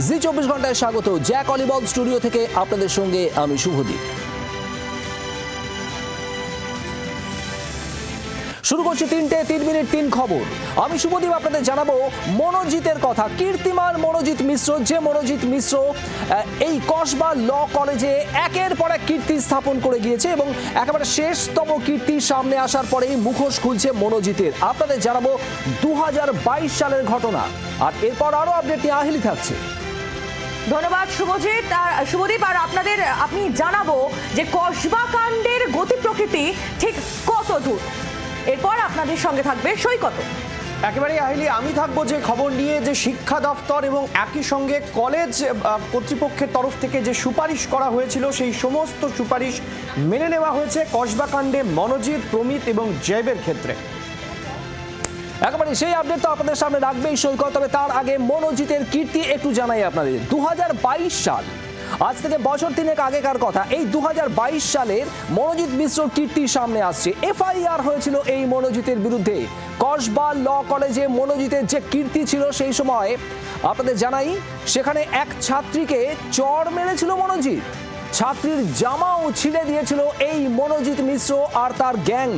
জি 24 ঘন্টায় স্বাগত। Jack অলিবল studio থেকে আপনাদের সঙ্গে আমি শুভদীপ। শুরু করছি 3:03 খবর। আমি শুভদীপ আপনাদের জানাবো মনোজিতের কথা। কীর্তিমান মনোজিৎ মিশ্র, যে মনোজিৎ মিশ্র এই কসবা ল কলেজে একের পর এক কীর্তি স্থাপন করে গিয়েছে এবং একেবারে শেষতম কীর্তির সামনে আসার পরেই মুখোশ খুলছে মনোজিতের। আপনাদের জানাবো 2022 সালের ঘটনা, আর এরপর আরো আপডেট নিয়ে আহিলি থাকছে। ধন্যবাদ শুভদীপ। আর আপনি জানাবো যে কসবা কাণ্ডের গতি প্রকৃতি ঠিক কত দূর, এরপর আপনাদের সঙ্গে থাকবে সৈকত। একেবারে আহিলি আমি থাকবো যে খবর নিয়ে, যে শিক্ষা দপ্তর এবং একই সঙ্গে কলেজ কর্তৃপক্ষের তরফ থেকে যে সুপারিশ করা হয়েছিল সেই সমস্ত সুপারিশ মেনে নেওয়া হয়েছে কসবা কাণ্ডে মনোজিৎ, প্রমিত এবং জয়েবের ক্ষেত্রে। একেবারে সেই আপডেট তো আপনাদের সামনে রাখবেই সৈকত। তবে তার আগে মনোজিতের কীর্তি একটু জানাই আপনাদের। 2022 সাল, আজ থেকে বছর 3 আগেকার কথা। এই 2022 সালের মনোজিৎ মিশ্রর কীর্তির সামনে আসছে। এফআইআর হয়েছিল এই মনোজিতের বিরুদ্ধে। কসবা ল কলেজে মনোজিতের যে কীর্তি ছিল সেই সময় আপনাদের জানাই, সেখানে এক ছাত্রীকে চড় মেরেছিল মনোজিৎ। ছাত্রীর জামাও ছিঁড়ে দিয়েছিল এই মনোজিৎ মিশ্র আর তার গ্যাং।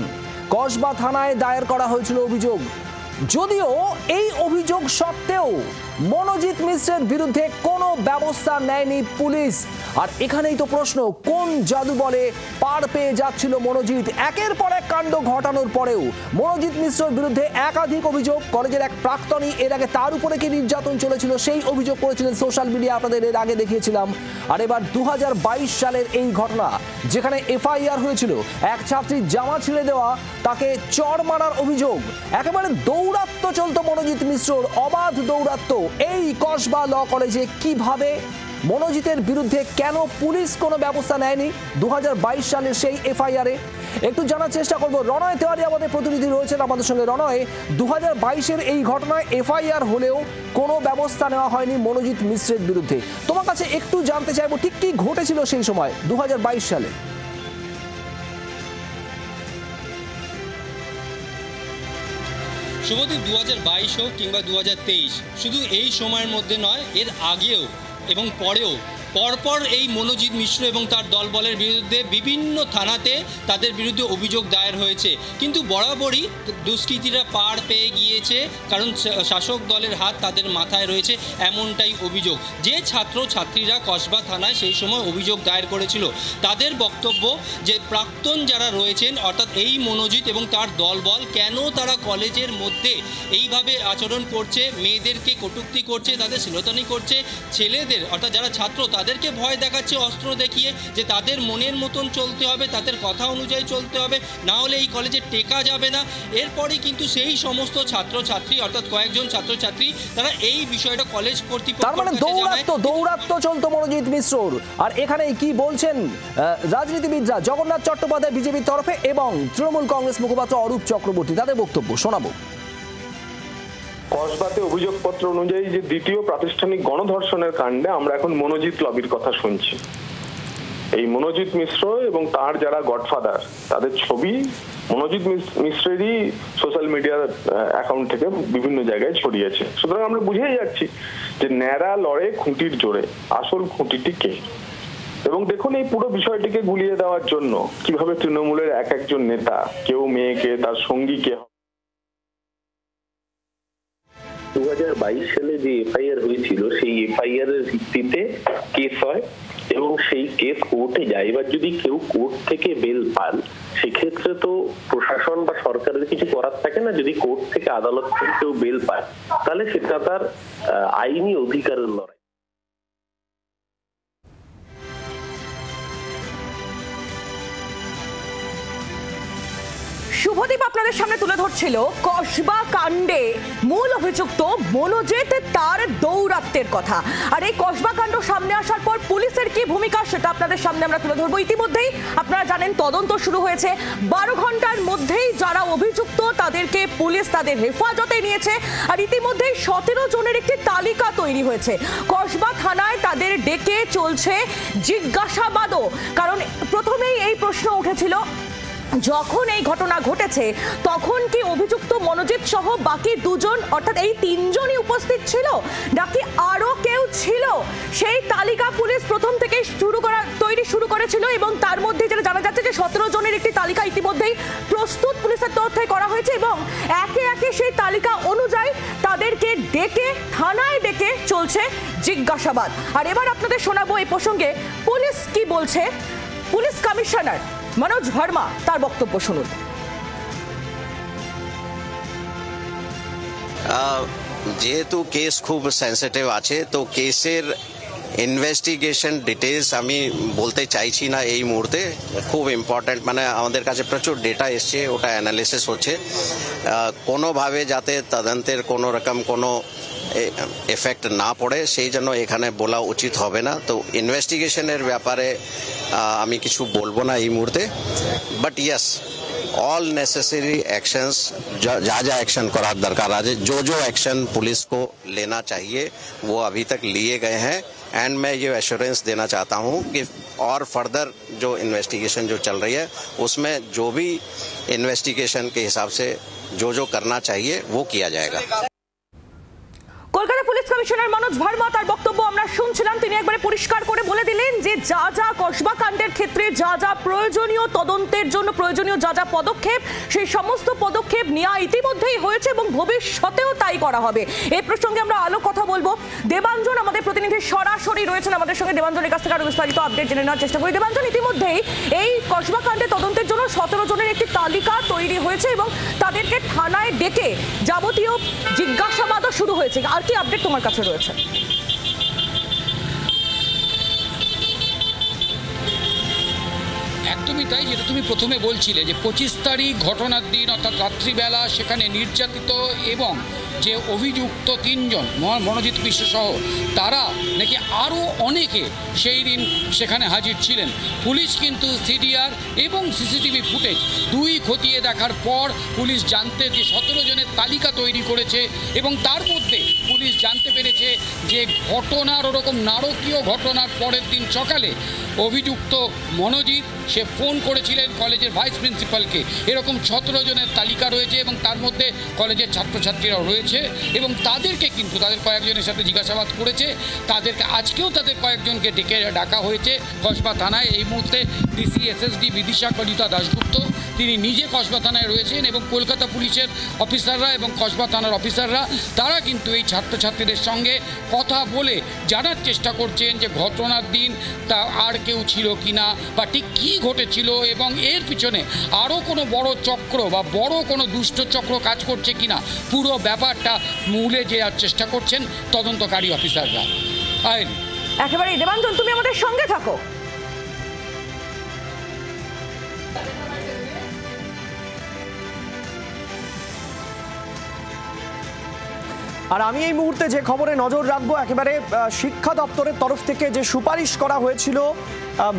কসবা থানায় দায়ের করা হয়েছিল অভিযোগ। যদিও এই অভিযোগ সত্ত্বেও মনোজিৎ মিশ্রের বিরুদ্ধে কোনো ব্যবস্থা নেয়নি পুলিশ। আর এখানেই তো প্রশ্ন, কোন জাদু বলে পার পেয়ে যাচ্ছিল মনোজিৎ? একের পর এক কাণ্ড ঘটানোর পরেও মনোজিৎ মিশ্রের বিরুদ্ধে একাধিক অভিযোগ। কলেজের এক প্রাক্তনী, এর আগে তার উপরে কি নির্যাতন চলেছিল সেই অভিযোগ করেছিলেন সোশ্যাল মিডিয়া, আপনাদের এর আগে দেখিয়েছিলাম। আর এবার 2022 সালের এই ঘটনা, যেখানে এফআইআর হয়েছিল এক ছাত্রীর জামা ছিঁড়ে দেওয়া, তাকে চড় মারার অভিযোগ। একেবারে দৌরাত্ম চলতো মনোজিৎ মিশ্রর, অবাধ দৌরাত্ম এই কসবা ল কলেজে। কিভাবে মনোজিতের বিরুদ্ধে কেন পুলিশ কোনো ব্যবস্থা নেয়নি 2022 সালের সেই এফআইআরে? একটু জানার চেষ্টা করবো। রণয় তেওয়ারি আমাদের প্রতিনিধি রয়েছেন আমাদের সঙ্গে। রণয়, 2022-এর এই ঘটনায় এফআইআর হলেও কোনো ব্যবস্থা নেওয়া হয়নি মনোজিৎ মিশ্রের বিরুদ্ধে। তোমার কাছে একটু জানতে চাইবো ঠিক কি ঘটেছিল সেই সময় 2022 সালে। শুভদীপ, 2022 হোক কিংবা 2023, শুধু এই সময়ের মধ্যে নয়, এর আগেও এবং পরেও পরপর এই মনোজিৎ মিশ্র এবং তার দলবলের বিরুদ্ধে বিভিন্ন থানাতে তাদের বিরুদ্ধে অভিযোগ দায়ের হয়েছে। কিন্তু বরাবরই দুষ্কৃতীরা পার পেয়ে গিয়েছে, কারণ শাসক দলের হাত তাদের মাথায় রয়েছে, এমনটাই অভিযোগ। যে ছাত্রছাত্রীরা কসবা থানায় সেই সময় অভিযোগ দায়ের করেছিল, তাদের বক্তব্য যে প্রাক্তন যারা রয়েছেন, অর্থাৎ এই মনোজিৎ এবং তার দলবল, কেন তারা কলেজের মধ্যে এইভাবে আচরণ করছে, মেয়েদেরকে কটূক্তি করছে, তাদের শ্লীলতানি করছে, ছেলেদের অর্থাৎ যারা ছাত্র তাদেরকে ভয় দেখাচ্ছে অস্ত্র দেখিয়ে, যে তাদের মনের মতন চলতে হবে, তাদের কথা অনুযায়ী চলতে হবে, না হলে এই কলেজে টেকা যাবে না। এরপরই কিন্তু সেই সমস্ত ছাত্রছাত্রী, অর্থাৎ কয়েকজন ছাত্রছাত্রী, তারা এই বিষয়টা কলেজ কর্তৃপক্ষের তার মানে দৌরাত্ম চলতো মনোজিৎ মিশ্রর। আর এখানে কি বলছেন রাজনীতিবিদরা, জগন্নাথ চট্টোপাধ্যায় বিজেপির তরফে এবং তৃণমূল কংগ্রেস মুখপাত্র অরূপ চক্রবর্তী, তাদের বক্তব্য শোনাবো। কসবাতে অভিযোগপত্র অনুযায়ী যে দ্বিতীয় প্রাতিষ্ঠানিক গণধর্ষণের কাণ্ডে আমরা এখন মনোজিৎ লবির কথা শুনছি। এই মনোজিৎ মিশ্র এবং তার যারা গডফাদার, তাদের ছবি মনোজিৎ মিশ্রেরই সোশ্যাল মিডিয়ার অ্যাকাউন্ট থেকে বিভিন্ন জায়গায় ছড়িয়েছে। সুতরাং আমরা বুঝেই যাচ্ছি যে ন্যাড়া লড়ে খুঁটির জোরে, আসল খুঁটিটি কে। এবং দেখুন, এই পুরো বিষয়টিকে গুলিয়ে দেওয়ার জন্য কিভাবে তৃণমূলের এক একজন নেতা, কেউ মেয়েকে, তার সঙ্গীকে। 2022 সালে যে এফআইআর হয়েছিল, সেই এফআইআর এর ভিত্তিতে কেস হয় এবং সেই কেস কোর্টে যায়। এবার যদি কেউ কোর্ট থেকে বেল পান, সেক্ষেত্রে তো প্রশাসন বা সরকারের কিছু করার থাকে না। যদি কোর্ট থেকে, আদালত থেকে কেউ বেল পায়, তাহলে সেটা তার আইনি অধিকারের লড়াই। শুভদীপ আপনাদের সামনে তুলে ধরছিল কসবা কাণ্ডে মূল অভিযুক্ত মনোজিৎ, তার দৌরাত্মের কথা। আর এই কসবা কাণ্ড সামনে আসার পর পুলিশের কি ভূমিকা, সেটা আপনাদের সামনে আমরা তুলে ধরবো। ইতিমধ্যেই আপনারা জানেন তদন্ত শুরু হয়েছে। 12 ঘন্টার মধ্যেই যারা অভিযুক্ত তাদেরকে পুলিশ তাদের হেফাজতে নিয়েছে। আর ইতিমধ্যেই 17 জনের একটি তালিকা তৈরি হয়েছে। কসবা থানায় তাদের ডেকে চলছে জিজ্ঞাসাবাদও। কারণ প্রথমেই এই প্রশ্ন উঠেছিল যখন এই ঘটনা ঘটেছে তখন কি অভিযুক্ত মনোজিৎ সহ বাকি দুজন অর্থাৎ এই তিনজনই উপস্থিত ছিল নাকি আরো কেউ ছিল? সেই তালিকা পুলিশ প্রথম থেকে তৈরি শুরু করেছিল এবং তার মধ্যে যেটা জানা যাচ্ছে যে 17 জনের একটি তালিকা ইতিমধ্যেই প্রস্তুত পুলিশের তরফে করা হয়েছে এবং একে একে সেই তালিকা অনুযায়ী তাদেরকে ডেকে থানায় ডেকে চলছে জিজ্ঞাসাবাদ। আর এবার আপনাদের শোনাবো এই প্রসঙ্গে পুলিশ কি বলছে। পুলিশ কমিশনার মনোজ ভার্মা তার বক্তব্য শুনুন। যেহেতু কেস খুব সেন্সিটিভ আছে তো কেসের ইনভেস্টিগেশন ডিটেলস আমি বলতে চাইছি না এই মুহূর্তে। খুব ইম্পর্ট্যান্ট, মানে আমাদের কাছে প্রচুর ডেটা এসছে, ওটা অ্যানালিসিস হচ্ছে। কোনোভাবে যাতে তদন্তের কোনো রকম কোনো এফেক্ট না পড়ে সেই জন্য এখানে বলা উচিত হবে না। তো ইনভেস্টিগেশনের ব্যাপারে আমি কিছু বলবো না এই মুহূর্তে। But yes, all necessary actions जा एक्शन करा दरकार आज जो एक्शन पुलिस को लेना चाहिए वो अभी तक लिए गए हैं। एंड मैं ये एश्योरेंस देना चाहता हूँ कि और फर्दर जो इन्वेस्टिगेशन जो चल रही है उसमें जो भी इन्वेस्टिगेशन के हिसाब से जो करना चाहिए वो किया जाएगा। কলকাতা পুলিশ কমিশনার মনোজ ভার্মা তার বক্তব্য আমরা শুনছিলাম। তিনি একবারে পরিষ্কার করে বলে দিলেন যে যা যা কসবা কাণ্ডের ক্ষেত্রে যা যা প্রয়োজনীয় তদন্তের জন্য প্রয়োজনীয় যা যা পদক্ষেপ সেই সমস্ত পদক্ষেপ নেওয়া ইতিমধ্যেই হয়েছে এবং ভবিষ্যতেও তাই করা হবে। এই প্রসঙ্গে আমরা আলো কথা বলবো। দেবাঞ্জন আমাদের প্রতিনিধি সরাসরি রয়েছেন আমাদের সঙ্গে। দেবাঞ্জনের কাছ থেকে আরো বিস্তারিত আপডেট জেনে নেওয়ার চেষ্টা করি। দেবাঞ্জন, ইতিমধ্যেই এই কসবা কাণ্ডের তদন্তের জন্য 17 জনের একটি তালিকা তৈরি হয়েছে এবং তাদেরকে থানায় ডেকে যাবতীয় জিজ্ঞাসাবাদও শুরু হয়েছে। আর কি আপডেট তোমার কাছে রয়েছে? একদমই তাই, যেটা তুমি প্রথমে বলছিলে যে 25 তারিখ ঘটনার দিন অর্থাৎ রাত্রিবেলা সেখানে নির্যাতিত এবং যে অভিযুক্ত 3 জন মনোজিৎ মিশ্র সহ তারা নাকি আরও অনেকে সেই দিন সেখানে হাজির ছিলেন। পুলিশ কিন্তু সিডিআর এবং সিসিটিভি ফুটেজ দুই খতিয়ে দেখার পর পুলিশ জানতে যে 17 জনের তালিকা তৈরি করেছে এবং তার মধ্যে পুলিশ জানতে পেরেছে যে ঘটনার ওরকম নারকীয় ঘটনার পরের দিন সকালে অভিযুক্ত মনোজিৎ সে ফোন করেছিলেন কলেজের ভাইস প্রিন্সিপালকে। এরকম 17 জনের তালিকা রয়েছে এবং তার মধ্যে কলেজের ছাত্রছাত্রীরাও রয়েছে এবং তাদেরকে কিন্তু তাদের কয়েকজনের সাথে জিজ্ঞাসাবাদ করেছে। তাদেরকে আজকেও তাদের কয়েকজনকে ডাকা হয়েছে কসবা থানায়। এই মুহূর্তে ডিসি এসএসডি বিদিশা কলিতা দাশগুপ্ত তিনি নিজে কসবা থানায় রয়েছেন এবং কলকাতা পুলিশের অফিসাররা এবং কসবা থানার অফিসাররা তারা কিন্তু এই ছাত্রছাত্রীদের সঙ্গে কথা বলে জানার চেষ্টা করছেন যে ঘটনার দিন তা আর কেউ ছিল কিনা বা ঠিক কী ঘটেছিল এবং এর পিছনে আরও কোনো বড় চক্র বা বড় কোনো দুষ্ট চক্র কাজ করছে কিনা পুরো ব্যাপারটা মূলে যাওয়ার চেষ্টা করছেন তদন্তকারী অফিসাররা। একেবারে দেবাঞ্জন, তুমি আমাদের সঙ্গে থাকো। আর আমি এই মুহূর্তে যে খবরে নজর রাখবো, একেবারে শিক্ষা দপ্তরের তরফ থেকে যে সুপারিশ করা হয়েছিল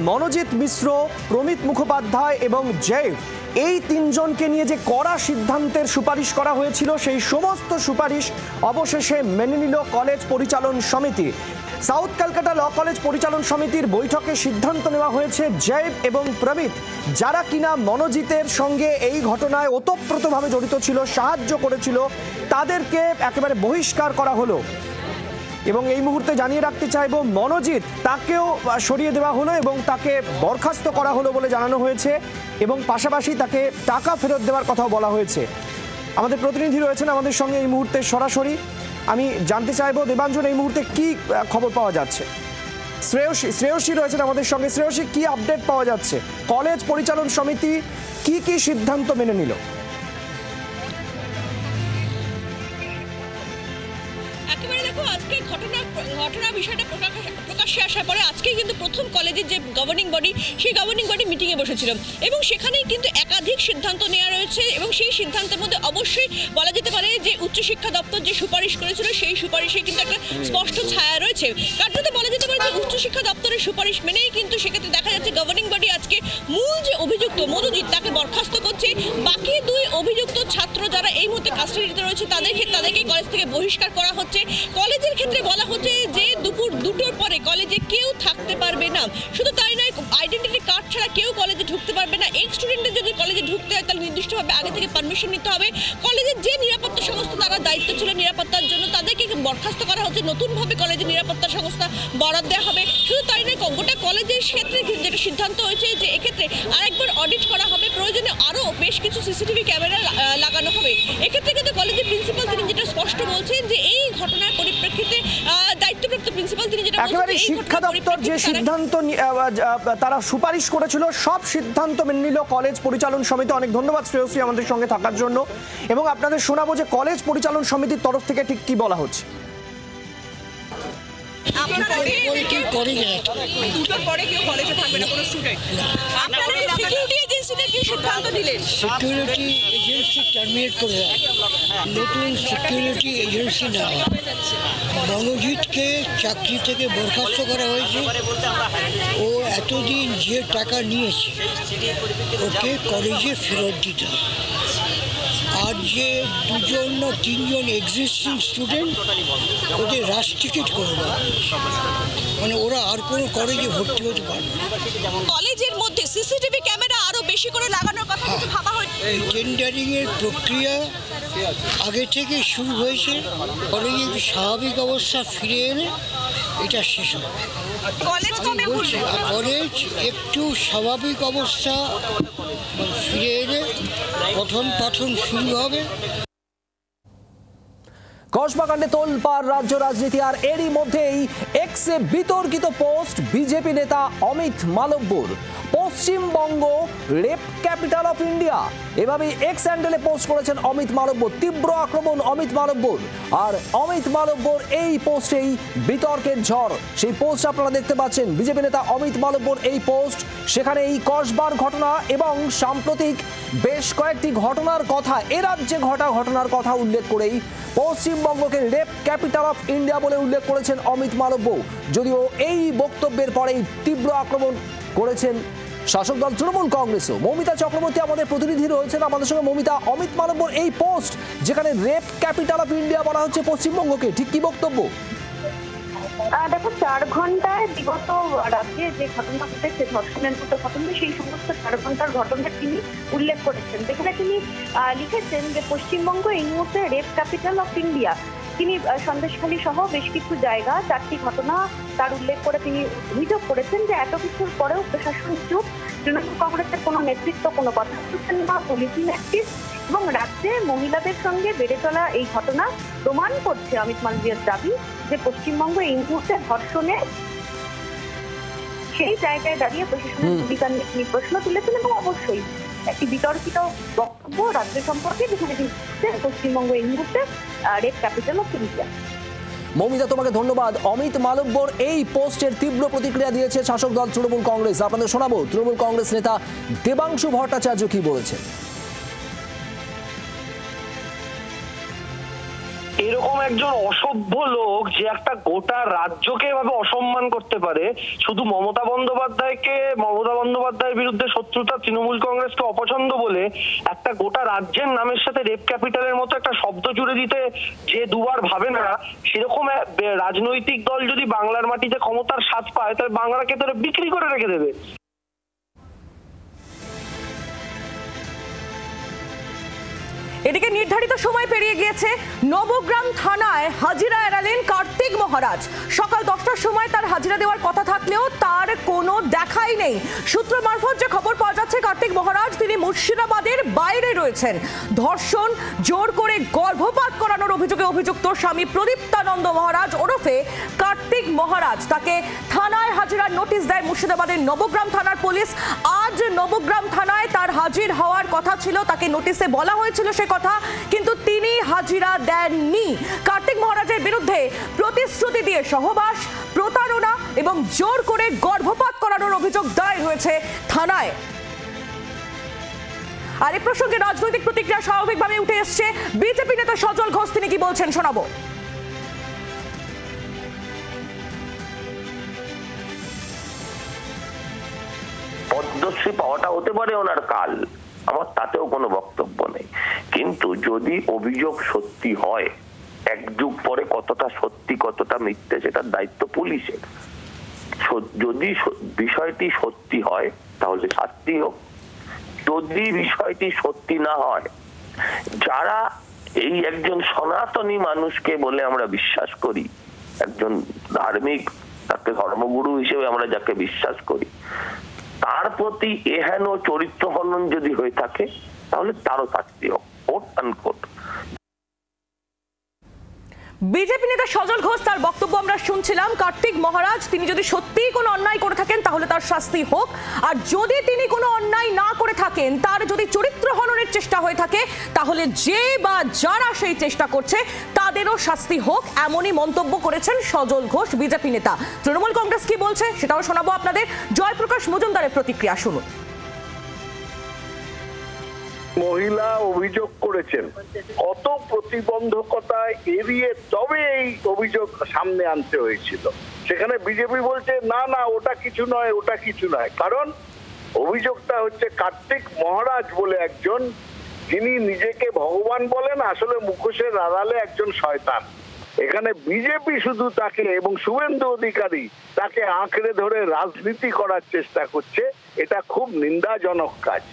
মনোজিৎ মিশ্র, প্রমিত মুখোপাধ্যায় এবং জেভ, এই 3 জনকে নিয়ে যে কড়া সিদ্ধান্তের সুপারিশ করা হয়েছিল সেই সমস্ত সুপারিশ অবশেষে মেনে নিল কলেজ পরিচালন সমিতি। সাউথ ক্যালকাটা ল কলেজ পরিচালন সমিতির বৈঠকে সিদ্ধান্ত নেওয়া হয়েছে জেভ এবং প্রমিত, যারা কিনা মনোজিতের সঙ্গে এই ঘটনায় ওতপ্রোতভাবে জড়িত ছিল, সাহায্য করেছিল, তাদেরকে একেবারে বহিষ্কার করা হলো। এবং এই মুহূর্তে জানিয়ে রাখতে চাইবো মনোজিৎ তাকেও সরিয়ে দেওয়া হলো এবং তাকে বরখাস্ত করা হলো বলে জানানো হয়েছে এবং পাশাপাশি তাকে টাকা ফেরত দেওয়ার কথাও বলা হয়েছে। আমাদের প্রতিনিধি রয়েছেন আমাদের সঙ্গে এই মুহূর্তে সরাসরি। আমি জানতে চাইবো দেবাঞ্জন, এই মুহূর্তে কি খবর পাওয়া যাচ্ছে? শ্রেয়সী রয়েছেন আমাদের সঙ্গে। শ্রেয়সী, কি আপডেট পাওয়া যাচ্ছে? কলেজ পরিচালন সমিতি কি সিদ্ধান্ত মেনে নিল? একেবারে দেখো, আজকে ঘটনা বিষয়টা প্রকাশ্যে আসার পরে আজকেই কিন্তু প্রথম কলেজের যে গভর্নিং বডি সেই গভর্নিং বডি মিটিংয়ে বসেছিল এবং সেখানেই কিন্তু একাধিক সিদ্ধান্ত নেওয়া রয়েছে এবং সেই সিদ্ধান্তের মধ্যে অবশ্যই বলা যেতে পারে যে উচ্চশিক্ষা দপ্তর যে সুপারিশ করেছিল সেই সুপারিশে কিন্তু একটা স্পষ্ট ছায়া রয়েছে। কার্যত বলা যেতে পারে যে উচ্চশিক্ষা দপ্তরের সুপারিশ মেনেই কিন্তু সেক্ষেত্রে দেখা যাচ্ছে গভর্নিং বডি আজকে মূল যে অভিযুক্ত মনোজিৎ তাকে বরখাস্ত করছে। বাকি 2 অভিযুক্ত ছাত্র যারা এই মুহূর্তে কাস্টাডিতে রয়েছে তাদেরকে কলেজ থেকে বহিষ্কার করা হচ্ছে। কলেজের ক্ষেত্রে বলা হচ্ছে যে দুপুর 2টোর পরে কলেজে কেউ থাকতে পারবে না। শুধু তাই নয়, আইডেন্টিটি কার্ড ছাড়া কেউ কলেজে ঢুকতে পারবে না। এক স্টুডেন্টের যদি কলেজে ঢুকতে হয় তাহলে নির্দিষ্টভাবে আগে থেকে পারমিশন নিতে হবে। কলেজের যে নিরাপত্তা সংস্থা তারা দায়িত্ব ছিল নিরাপত্তার জন্য, তাদেরকে বরখাস্ত করা হচ্ছে, নতুনভাবে কলেজের নিরাপত্তা সংস্থা বরাদ দেওয়া হবে। শুধু তাই নয়, গোটা কলেজের ক্ষেত্রে যেটা সিদ্ধান্ত হয়েছে যে এক্ষেত্রে আরেকবার অডিট করা হবে, প্রয়োজনে আরও বেশ কিছু সিসিটিভি ক্যামেরা লাগানো হবে। এক্ষেত্রে কিন্তু কলেজের প্রিন্সিপাল তিনি যেটা স্পষ্ট বলছেন যে এই ঘটনার পরিপ্রেক্ষিতে দায়িত্বপ্রাপ্ত প্রিন্সিপাল তিনি যেটা একেবারে শিক্ষা দপ্তর যে সিদ্ধান্ত তারা সুপারিশ করেছিল সব সিদ্ধান্ত মেনে নিল কলেজ পরিচালন সমিতি। অনেক ধন্যবাদ শ্রেয়শ্রী আমাদের সঙ্গে থাকার জন্য, এবং আপনাদের শোনাবো যে কলেজ পরিচালন সমিতির তরফ থেকে ঠিক কি বলা হচ্ছে। সিকিউরিটি এজেন্সি টার্মিনেট করে নতুন সিকিউরিটি এজেন্সি না, মনোজিৎকে চাকরি থেকে বরখাস্ত করা হয়েছে। ও এতদিন যে টাকা নিয়েছে ওকে কলেজে ফেরত দিতে হবে। আর যে 2জন না 3জন এক্সিস্টিং স্টুডেন্ট ওদের রাশ টিকিট করে দেওয়া, মানে ওরা আর কোনো কলেজে ভর্তি হতে পারবে না। কলেজের মধ্যে সিসিটিভি ক্যামেরা আরো বেশি করে লাগানোর কথা কিছু ভাবা হচ্ছে। টেন্ডারিং এর প্রক্রিয়া আগে থেকে শুরু হয়েছে, কলেজের স্বাভাবিক অবস্থা ফিরে এলে এটা শেষ হবে। কলেজ একটু স্বাভাবিক অবস্থা ফিরে এলে পঠন পাঠন শুরু হবে। কসবা কাণ্ডে তোলপাড় রাজ্য রাজনীতি, আর এরই মধ্যেই এক্সে বিতর্কিত পোস্ট বিজেপি নেতা অমিত মালব্যর, Paschimbanga rape capital of India, এভাবেই এক্স হ্যান্ডেলে পোস্ট করেছেন অমিত মালব্য। তীব্র আক্রমণ অমিত মালব্যর, আর অমিত মালব্যর এই পোস্টেই বিতর্কের ঝড়। সেই পোস্ট আপনারা দেখতে পাচ্ছেন, বিজেপি নেতা অমিত মালব্যর এই পোস্ট, সেখানে এই কসবার ঘটনা এবং সাম্প্রতিক বেশ কয়েকটি ঘটনার কথা, এ রাজ্যে ঘটা ঘটনার কথা উল্লেখ করেই পশ্চিমবঙ্গকে রেপ ক্যাপিটাল অফ ইন্ডিয়া বলে উল্লেখ করেছেন অমিত মালব্য। যদিও এই বক্তব্যের পরেই তীব্র আক্রমণ করেছেন শাসক দল তৃণমূল কংগ্রেসও। মৌমিতা চক্রবর্তী আমাদের প্রতিনিধি রয়েছেন আমাদের সঙ্গে। মৌমিতা, অমিত মালব্যর এই পোস্ট যেখানে রেপ ক্যাপিটাল অফ ইন্ডিয়া বলা হচ্ছে পশ্চিমবঙ্গকে, ঠিক কি বক্তব্য? দেখো, 4 ঘন্টায় বিগত রাজ্যে যে ঘটনা ঘটেছে, ধর্ষণের মতো ঘটনা, সেই সমস্ত 4 ঘন্টার ঘটনা তিনি উল্লেখ করেছেন, যেখানে তিনি লিখেছেন যে পশ্চিমবঙ্গ এই মুহূর্তে রেপ ক্যাপিটাল অফ ইন্ডিয়া। তিনি সন্দেশখালী সহ বেশ কিছু জায়গা 4টি ঘটনা তার উল্লেখ করে তিনি অভিযোগ করেছেন যে এত কিছুর পরেও প্রশাসন চুপ, তৃণমূল কংগ্রেসের কোনো নেতৃত্ব কোনো কথা বলছেন না, পুলিশি অ্যাক্টিভ, এবং রাজ্যে মহিলাদের সঙ্গে বেড়ে চলা এই ঘটনা প্রমাণ করছে অমিত মালব্যের দাবি যে পশ্চিমবঙ্গ এই মুহূর্তে ধর্ষণে সেই জায়গায় দাঁড়িয়ে প্রশাসনের ভূমিকা নিয়ে তিনি প্রশ্ন তুলেছেন, এবং অবশ্যই একটি বিতর্কিত বক্তব্য রাজ্য সম্পর্কে, যেখানে পশ্চিমবঙ্গ এই মুহূর্তে rape capital of India. Moumita, তোমাকে ধন্যবাদ। অমিত মালব্যর এই পোস্টের তীব্র প্রতিক্রিয়া দিয়েছে শাসক দল তৃণমূল কংগ্রেস। আপনাদের শোনাবো তৃণমূল কংগ্রেস নেতা দেবাংশু ভট্টাচার্য কি বলেছেন। এরকম একজন অসভ্য লোক যে একটা গোটা রাজ্যকে এভাবে অসম্মান করতে পারে, শুধু মমতা বন্দ্যোপাধ্যায়ের বিরুদ্ধে শত্রুতা, তৃণমূল কংগ্রেসকে অপছন্দ বলে একটা গোটা রাজ্যের নামের সাথে রেপ ক্যাপিটালের মতো একটা শব্দ জুড়ে দিতে যে দুবার ভাবে না, সেরকম রাজনৈতিক দল যদি বাংলার মাটিতে ক্ষমতার স্বাদ পায় তাহলে বাংলাকে তো বিক্রি করে রেখে দেবে। এদিকে নির্ধারিত সময় পেরিয়ে গিয়েছে, নবগ্রাম থানায় হাজিরা এড়ালেন কার্তিক মহারাজ। সকাল 10টার সময় তার হাজিরা দেওয়ার কথা থাকলেও তার কোনো দেখাই নেই। সূত্র মারফত যে খবর পাওয়া যাচ্ছে, কার্তিক মহারাজ তিনি মুর্শিদাবাদের বাইরে রয়েছেন। ধর্ষণ, জোর করে গর্ভপাত করানোর অভিযোগে অভিযুক্ত স্বামী প্রদীপ্তানন্দ মহারাজ ওরফে কার্তিক মহারাজ, তাকে থানায় হাজিরার নোটিশ দেয় মুর্শিদাবাদের নবগ্রাম থানার পুলিশ। আজ নবগ্রাম থানায় তার হাজির হওয়ার কথা ছিল, তাকে নোটিশে বলা হয়েছিল সে কথা, কিন্তু তিনি হাজিরা দেননি। কার্তিক মহারাজের বিরুদ্ধে প্রতিশ্রুতি দিয়ে সহবাস, প্রতারণা এবং জোর করে গর্ভপাত করানোর অভিযোগ দায়ের হয়েছে থানায়। আর এই প্রসঙ্গে রাজনৈতিক প্রতিক্রিয়া স্বাভাবিকভাবে উঠে এসছে। বিজেপি নেতা সজল ঘোষ তিনি কি বলছেন শোনাবো। পদ্মশ্রী পাওয়াটা হতে পারে ওনার কাল, আমার তাতেও কোনো বক্তব্য নেই, কিন্তু যদি অভিযোগ সত্যি হয়, এক যুগ পরে কতটা সত্যি কতটা মিথ্যে সেটার দায়িত্ব পুলিশের। যদি বিষয়টি সত্যি হয় তাহলে শাস্তি হোক। যদি বিষয়টি সত্যি না হয়, যারা এই একজন সনাতনী মানুষকে বলে আমরা বিশ্বাস করি, একজন ধার্মিক, তাকে ধর্মগুরু হিসেবে আমরা যাকে বিশ্বাস করি, তার প্রতি এহেন চরিত্র হনন যদি হয়ে থাকে তাহলে তারও শাস্তি হোক, কোট আনকোট। বিজেপি নেতা সজল ঘোষ, তার বক্তব্য আমরা শুনছিলাম। কার্তিক মহারাজ তিনি যদি সত্যিই কোনো অন্যায় করে থাকেন তাহলে তার শাস্তি হোক, আর যদি তিনি কোনো অন্যায় না করে থাকেন, তার যদি চরিত্র হননের চেষ্টা হয়ে থাকে, তাহলে যে বা যারা সেই চেষ্টা করছে তাদেরও শাস্তি হোক, এমনই মন্তব্য করেছেন সজল ঘোষ বিজেপি নেতা। তৃণমূল কংগ্রেস কি বলছে সেটাও শোনাবো আপনাদের। জয়প্রকাশ মজুমদারের প্রতিক্রিয়া শুনুন। মহিলা অভিযোগ করেছেন, কত প্রতিবন্ধকতা এড়িয়ে তবে এই অভিযোগ সামনে আনতে হয়েছিল। সেখানে বিজেপি বলছে না না ওটা কিছু নয়, ওটা কিছু নয়। কারণ অভিযোগটা হচ্ছে কার্তিক মহারাজ বলে একজন, যিনি নিজেকে ভগবান বলেন, আসলে মুখোশের আড়ালে একজন শয়তান। এখানে বিজেপি শুধু তাকে এবং শুভেন্দু অধিকারী তাকে আঁকড়ে ধরে রাজনীতি করার চেষ্টা করছে। এটা খুব নিন্দাজনক কাজ।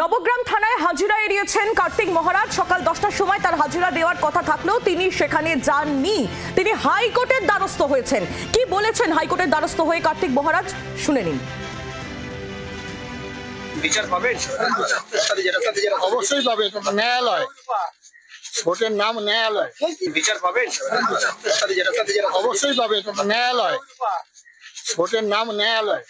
নবগ্রাম থানায় হাজিরা এড়িয়েছেন কার্তিক মহারাজ। সকাল 10টার সময় তার হাজিরা দেওয়ার কথা থাকলেও তিনি সেখানে যাননি। তিনি হাইকোর্টের দ্বারস্থ হয়েছেন। কি বলেছেন হাইকোর্টের দ্বারস্থ হয়ে কার্তিক মহারাজ, শুনে নিন। বিচার পাবেন? অবশ্যই পাবে, ন্যায়ালয়, কোর্টের নাম ন্যায়ালয়। বিচার পাবেন? অবশ্যই পাবে, ন্যায়ালয়, কোর্টের নাম ন্যায়ালয়।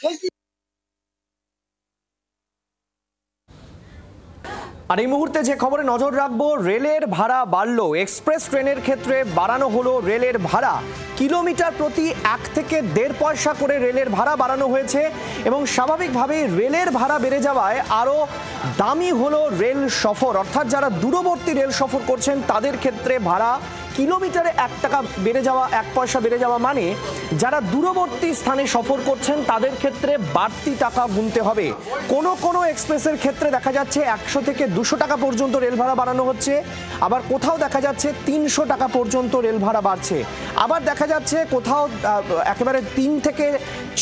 আর এই মুহূর্তে যে খবরে নজর রাখবো, রেলের ভাড়া বাড়লো। এক্সপ্রেস ট্রেনের ক্ষেত্রে বাড়ানো হলো রেলের ভাড়া। কিলোমিটার প্রতি 1 থেকে 1.5 পয়সা করে রেলের ভাড়া বাড়ানো হয়েছে এবং স্বাভাবিকভাবেই রেলের ভাড়া বেড়ে যাওয়ায় আরও দামি হলো রেল সফর। অর্থাৎ যারা দূরবর্তী রেল সফর করছেন তাদের ক্ষেত্রে ভাড়া কিলোমিটারে 1 টাকা বেড়ে যাওয়া, 1 পয়সা বেড়ে যাওয়া মানে যারা দূরবর্তী স্থানে সফর করছেন তাদের ক্ষেত্রে বাড়তি টাকা গুনতে হবে। কোনো এক্সপ্রেসের ক্ষেত্রে দেখা যাচ্ছে 100 থেকে 200 টাকা পর্যন্ত রেল ভাড়া বাড়ানো হচ্ছে, আবার কোথাও দেখা যাচ্ছে 300 টাকা পর্যন্ত রেল ভাড়া বাড়ছে, আবার দেখা যাচ্ছে কোথাও একেবারে 3 থেকে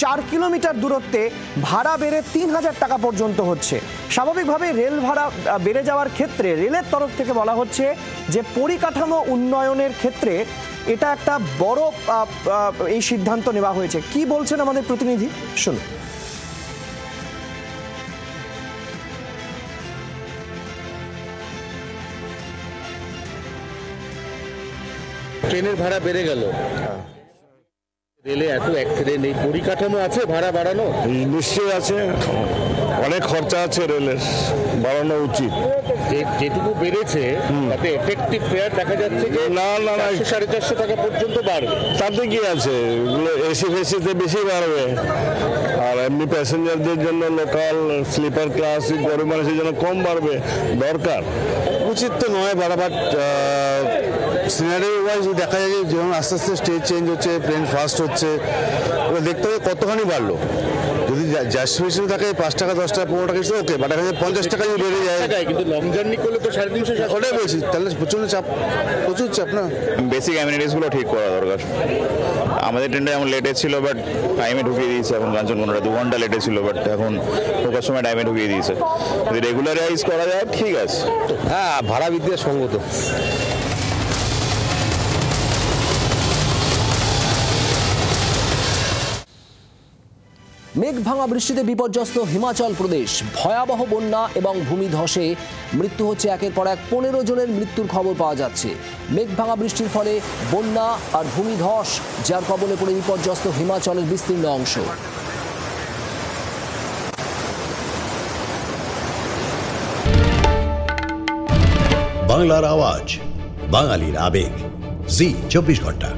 4 কিলোমিটার দূরত্বে ভাড়া বেড়ে 3000 টাকা পর্যন্ত হচ্ছে। স্বাভাবিকভাবে রেল ভাড়া বেড়ে যাওয়ার ক্ষেত্রে রেলের তরফ থেকে বলা হচ্ছে যে পরিকাঠামো উন্নয়নের ক্ষেত্রে এটা একটা বড় এই সিদ্ধান্ত নেওয়া হয়েছে। কি বলছেন আমাদের প্রতিনিধি, শুনুন। ট্রেনের ভাড়া বেড়ে গেল, রেলে এত অ্যাক্সিডেন্ট, এই পরিকাঠামো আছে ভাড়া বাড়ানো? নিশ্চয়ই আছে, অনেক খরচা আছে, রেলের বাড়ানো উচিত। যেটুকু বেড়েছে তাতে এফেক্টিভ ফেয়ার দেখা যাচ্ছে যে না 450 টাকা পর্যন্ত বাড়বে। তাতে কি আছে, এগুলো এসি ফেসিতে বেশি বাড়বে, আর এমনি প্যাসেঞ্জারদের জন্য লোকাল স্লিপার ক্লাস গরিব মানুষের জন্য কম বাড়বে। দরকার উচিত তো নয় বাড়া, বাট সিনারিও ওয়াইজ দেখা যায় যে যেমন আস্তে আস্তে স্টেজ চেঞ্জ হচ্ছে, প্লেন ফাস্ট হচ্ছে, এবার দেখতে হবে কতখানি বাড়লো। যদি জাস্টিফিকেশন থাকে 5 টাকা 10 টাকা 15 টাকা ওকে, বাট এখানে 50 টাকা যদি বেড়ে যায়, কিন্তু লং জার্নি করলে তো 350। ওটাই বলছি, তাহলে প্রচুর চাপ না। বেসিক অ্যামিনিটিসগুলো ঠিক করা দরকার। আমাদের ট্রেনটা যেমন লেটে ছিল বাট টাইমে ঢুকিয়ে দিয়েছে, এখন কাঞ্চনকোনাটা 2 ঘন্টা লেটে ছিল বাট এখন ঢোকার সময় টাইমে ঢুকিয়ে দিয়েছে। যদি রেগুলারাইজ করা যায় ঠিক আছে। হ্যাঁ, ভাড়া বৃদ্ধির সঙ্গত। মেঘ ভাঙা বৃষ্টিতে বিপর্যস্ত হিমাচল প্রদেশ। ভয়াবহ বন্যা এবং ভূমিধসে মৃত্যু হচ্ছে একের পর এক। 15 জনের মৃত্যুর খবর পাওয়া যাচ্ছে। মেঘ ভাঙা বৃষ্টির ফলে বন্যা আর ভূমিধস, যার কবলে পড়ে বিপর্যস্ত হিমাচলের বিস্তীর্ণ অংশ। বাংলার আওয়াজ, বাঙালির আবেগ, জি 24 ঘন্টা।